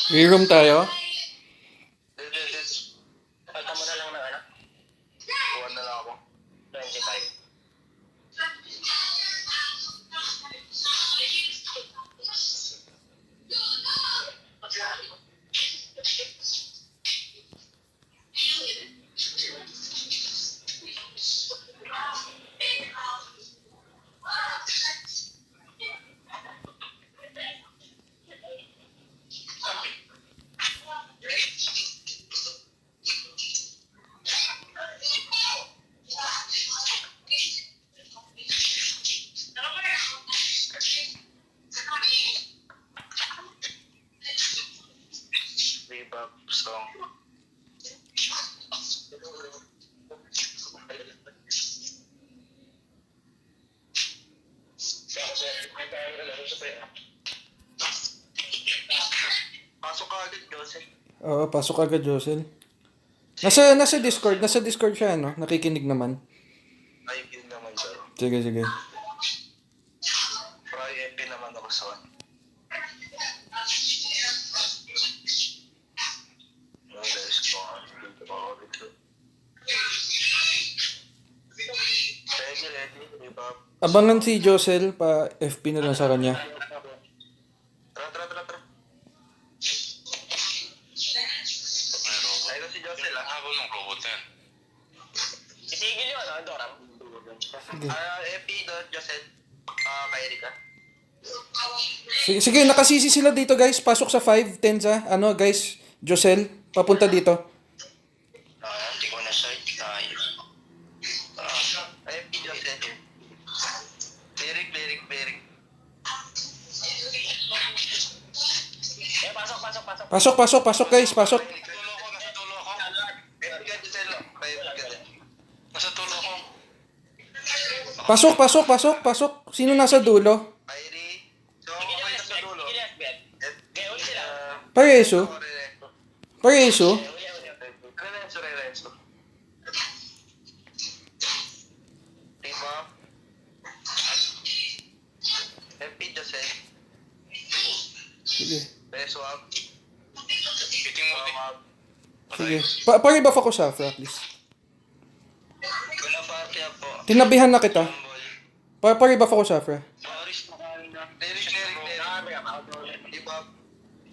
Re-room tayo? Palta mo na lang ng ano? Buwan na lang ako. 25. Bebop song. Pasok ka agad, Joseph. Oo, pasok agad, Josel. Nasa Discord siya, no? Nakikinig naman. Ay, yun naman daw. Sige, sige. Fry EP naman ako sa one. No, there's gone. Ready, Bebop. Abangan si Josel, pa FP na lang sa kanya. Tara. Ayun si Joseph lang. Habol ng robot na yan. Itigil yun, ano, Doram? Sige. EP, Joseph. Kay Erika. Sige, nakasisi sila dito, guys. Pasok sa 5, 10 sa, guys. Josel, papunta dito. Hindi ko na-search. EP, Joseph. Lyric. Pasok, guys. Pasok. Nasa tulo ako. EP ka, Joseph. Nasa tulo ako. Pasok. Sino nasa dulo? Kyrie. So, okay na sa dulo. Pareso. Rerenzo. Diba? MP Joseph. Sige. Beso up. Biting mo din. Sige. Pare-buff ako, Safra, please. Wala party up po. Tinabihan na kita. Rumble. Pare-buff ako, Safra. Boris na kain na. Lyric. Diba?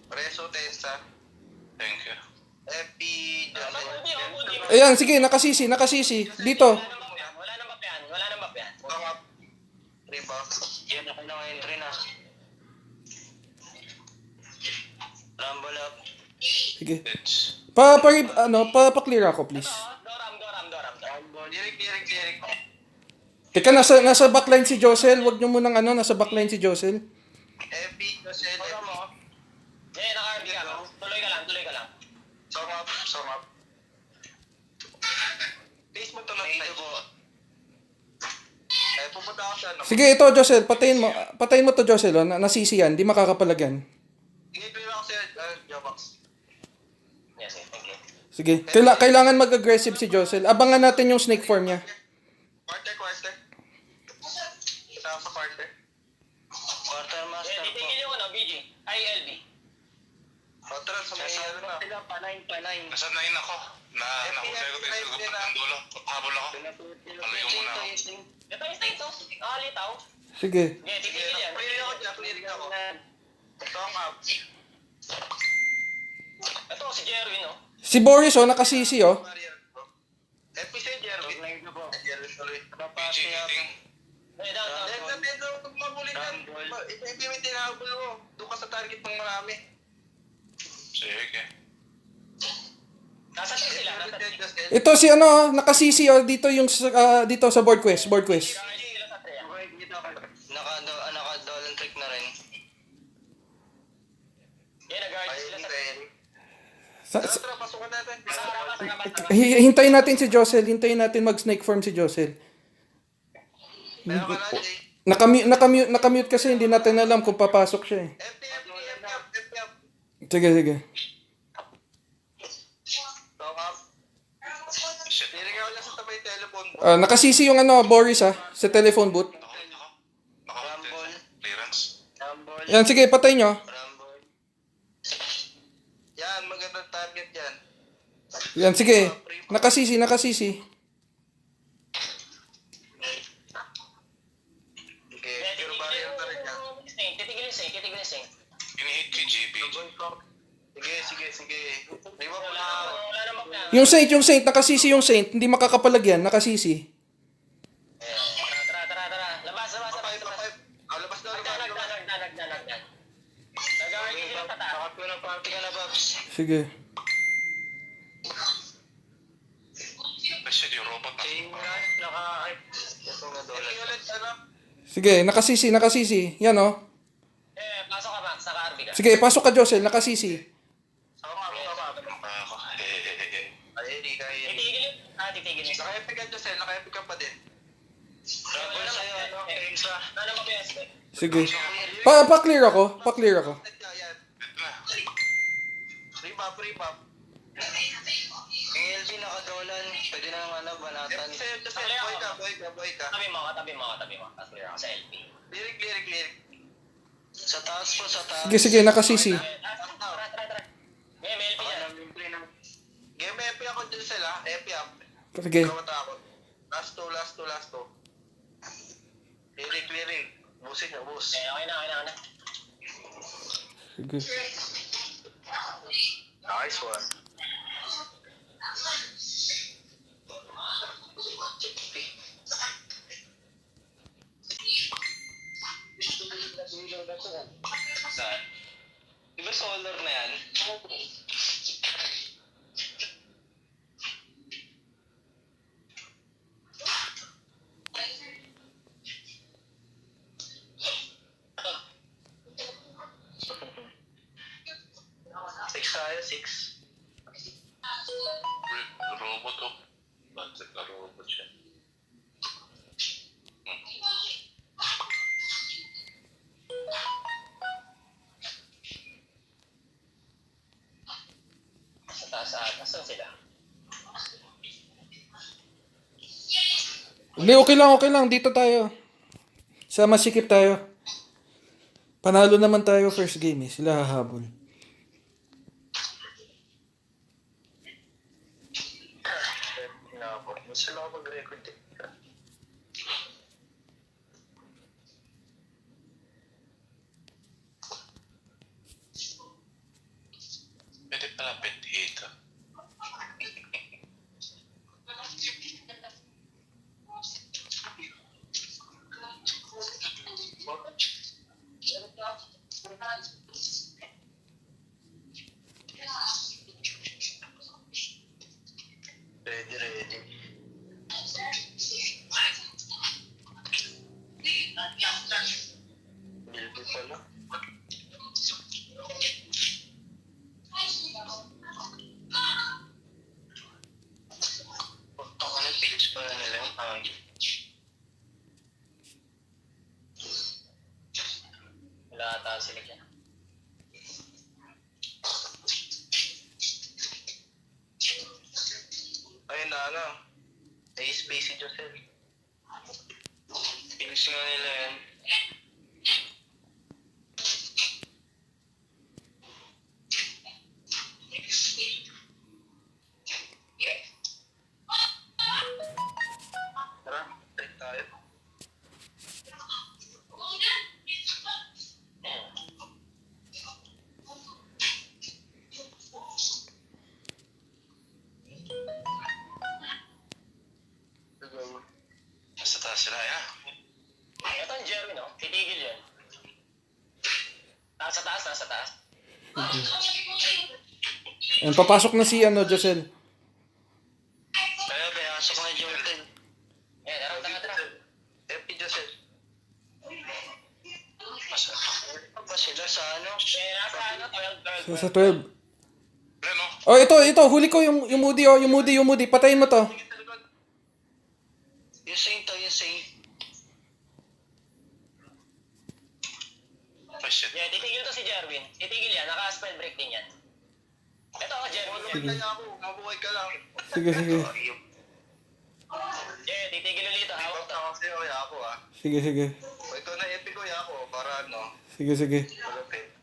Reso Tensa. Thank you. MP Joseph. Ayan, sige, nakasisi. Dito. Wala nang map yan. Bang up. Diba? Yan ako na entry na. Rumble up. Sige. It's Pa-clear ako, please. Doram. Rumble. Lyric. Teka, nasa backline si Josel. Huwag nyo munang nasa backline si Josel. MP Joseph. Naka-RB ka. Tuloy ka lang. Song up. Base mo to lang tayo. Pupunta ako sa ano. Sige, ito, Josel. Patayin mo to, Josel. Nasisi yan. Di makakapalagyan. Sige, play ako sa Jobox. Yes, thank you. Sige. Kailangan mag-aggressive si Josel. Abangan natin yung snake form niya. Quarter. Isa sa quarter. Quarter master po. Titigil yung BG. ILB. Quarter sa may na. Panay. nasa 9 ako. Nahusay ko tayo sa gupit ng dulo. Habol ako. Palayo muna ako. Ito. Litaw. Sige. Titigil yan. Clearing ako. Song up. Ito si Jerwin, no? Si Boris, nakasisi, Episode Jerwin. Jerwin tuloy. PG hitting. Hindi mo tinahabol mo. Doon ka sa target ng marami. Sige. Nasa team sila. Ito si nakasisi, dito yung dito sa board quest. Naka-dolan trick na rin. Yan, nag-guard sila sa Tara, pasukan natin. Hintayin natin si Josel. Hintayin natin mag-snake form si Josel. Meron ka na, Jay. Nakamute kasi hindi natin alam kung papasok siya eh. FP. Sige. Talk up. Shit. Tiring ako lang sa tabay telephone mo. Nakasisi yung Boris sa telephone booth. Naka-clearance. Rumble. Yan, sige, patay nyo. Rumble. Yan, sige. Nakasisi, nakasisi. Okay, pure barrier na rin yan. Titigil yung Saint, titigil yung Saint. Pinihit ko yung GB. Sige. Di ba Wala namang na. Yung Saint, nakasisi yung Saint. Hindi makakapalagyan, nakasisi. Tara. Labas. Labas na. Nagdalag. Nagawin ko silang tata. Bakit mo ng party ka na, Babs? Sige. Kasi yung robot na. Ito nga doon. Sige, nakasisi. Yan, oh. Pasok ka, Max. Naka-RB ka. Sige, pasok ka, Josel. Nakasisi. Ako. Ay, di kaya. Titigil yun. Naka-epic ka, Josel. Naka-epic ka pa din. Double sa'yo, ano? Extra. Ano mo PSP? Sige. Pa-clear ako. Yan. Rebab. Yung LB nakadolan. Pwede na naman banatan. Boy ka. Katabi mo. Tapos clear ako sa LP. Lirik. Sa taas po, sa taas. Sige, nakasisi. Tara. May LP dyan. Game epi ako, Josel, ha? Epi up. Sige. Ikaw matakot. Last two. Lirik. Busin na, bus. Okay na. Sige. Nice one. Saan? Di ba solar na yan? Six. Robot oh. Bakit na robot siya? Sa taas. Saan sila? Hindi, okay lang. Dito tayo. Sa masikip tayo. Panalo naman tayo first game eh. Sila hahabol. Sila ako mag-record eh. Pwede pala pet dito. Ready. Bilby pala. Ako na page pa nila yung hangin. Wala ata sila dyan. Ayun na, ano? Space si Josel. Pilis nga nila yan. Tara, take tayo. Nasa taas sila ya. Ito ang Jeremy, no? Titigil yan. Nasa taas. Ayan, papasok na si Josel. Kaya asok na yung Jordan. Tara. FP Josel. Ba sila sa ano? Nasa ano? 12. Sa 12. Ano? Oh, ito. Huli ko yung Moody, oh. Yung Moody. Patayin mo to. Yung Saint. Oh shit. Yeah, titigil to si Jerwin. Titigil yan. Naka-spell break din yan. Ito ako, Jerwin. Kaya ako, mabuhay ka lang. Sige. Yeah, titigil ulit. Hawak to. Kasi ako ah. Sige. O ikaw na epic ko ako para ano. Sige. Malapit.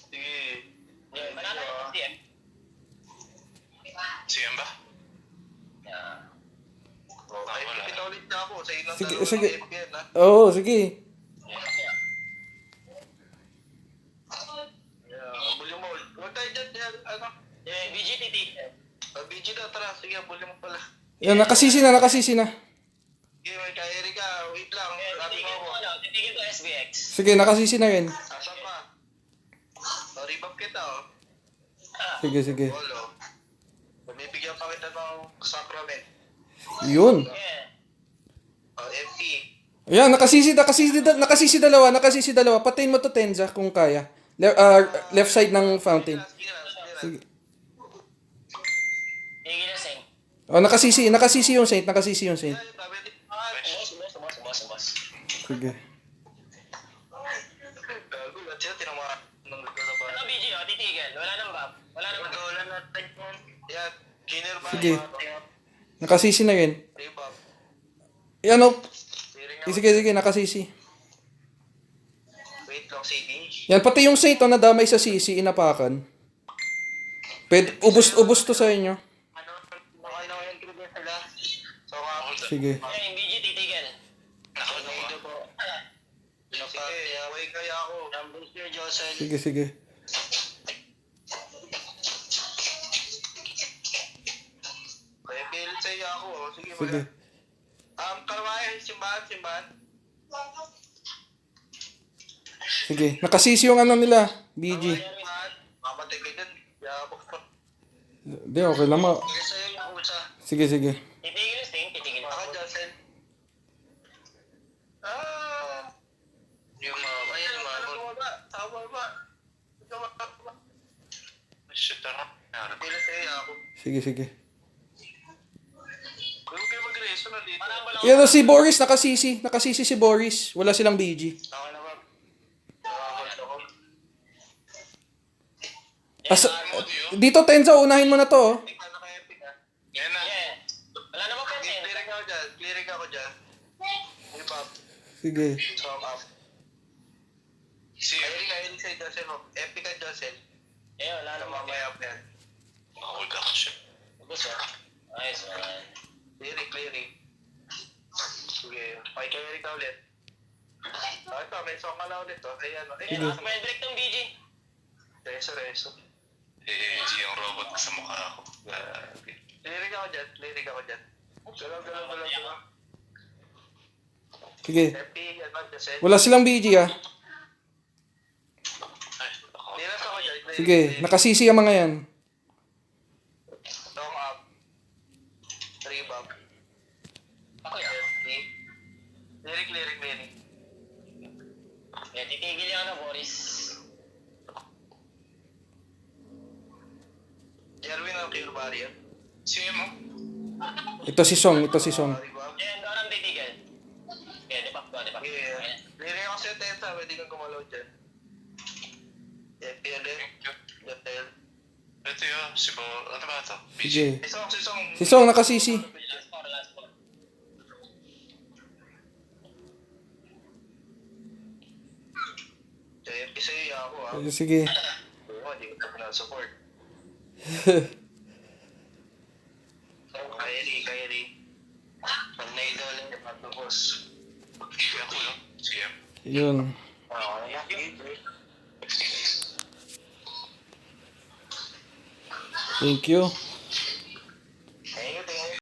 Sige. Yeah, manalo yung 50 eh. CM ba? Yeah. Ay, wala. kita ulit na ako. Sa ilang Sige, dalawa sige. ng FPN, ha? Oo, sige. Yeah, bulyo mo. Huwag tayo dyan, yan, ano? BG titig. BG na, tara. Sige, bulyo mo pala. Yan, nakasisi na. Sige, may kaya Erika. Wait lang. Sabi mo ako. Titigil ko SBX. Sige, nakasisi na rin. Asan pa? Rebound kita, oh. Sige. Bolo. Bumibigyan pa kita ng sacrament. Yun. Yeah. FP. Ayan, nakasisi dalawa. Patayin mo to, Tenza, kung kaya. Left side ng fountain. Sige na. Sige. Tigil na sing. Oh, nakasisi yung Saint. Ay, sabi din. Boss. Sige. Gago, at siya, tinamaan ng nagkakabahan. Ano BG oh, titigil. Wala nang bab. Wala na type mo. Yan, kiner ba? Sige. Nakasisi na rin. Rebound. Yan, oh. Clearing ako. Sige, nakasisi. Wait lang, CD. Yan, pati yung Saint, oh, nadamay sa sisi, inapakan. Ubus to sa inyo. Ano, okay na yung trigger sila. So, ako. Sige. Yung BG titigil. Nakakuha po. Sige, away kaya ako. Numbers your Josel. Sige. Kaya pilit sa iyo ako. Oh. Sige, Sige. Kalmaya, simbahan. Sige. Nakasisi yung ano nila, BG. Simbahan. Mamatay ka dyan. Kaya ako. Di, okay lang mo. Kaya sa'yo yung kusa. Sige. Titigil na sing. Titigil. Ako, Josel. Yung ayun, yung Tama ba? Shit, ano? Nangyari. Pilit sa iyo ako. Sige. Huwag kayo mag-reso na dito. Parang wala Yan, si Boris, nakasisi si Boris. Wala silang BG. Okay na ba? Dito, Tenza, unahin mo na to, oh. Ikaw na kaya epic, ha? Yan na. Yeah. Wala namang content. Clearing ako dyan. Hip hop. Sige. Song up. CM. Ayun sa Josel mo. Epic ka, Josel. Wala Ano namang mamaya pa yan. Hold action. Ubus ah. Ayos man. Clearing. Sige. Okay, kaya Erika ulit. Ito, may song ka na ulit, oh. Ayan, oh. Sige. May break tong BG. Reso. Yung robot sa mukha ako. Grabe. Clearing ako dyan. Galaw. Sige. Epic, ano, Josel. Wala silang BG, ah. Ay, ako. Niras ako dyan. Sige. Nakasisi ang mga yan. Song up. Rebound. Ako yan. Clearing. Yeah, titigil yung ano, Boris. Jerwin ang clear barrier. CM mo? Ito si Song. Rebound. Yeah, doon titigil. Yeah, di ba? Yeah. Clearing ako sa Tensa. Pwede kang gumalaw dyan. FPL. Josel. Ito yun, si Bo, ano ba ito? Sige. Si Song. Si Song, nakasisi. Last four. FP sa'yo ako, ha. Sige. Oo, hindi ko na support. Kairi. Pag na-idol, matubos. Kaya ko yun, CM. Yun. Thank you.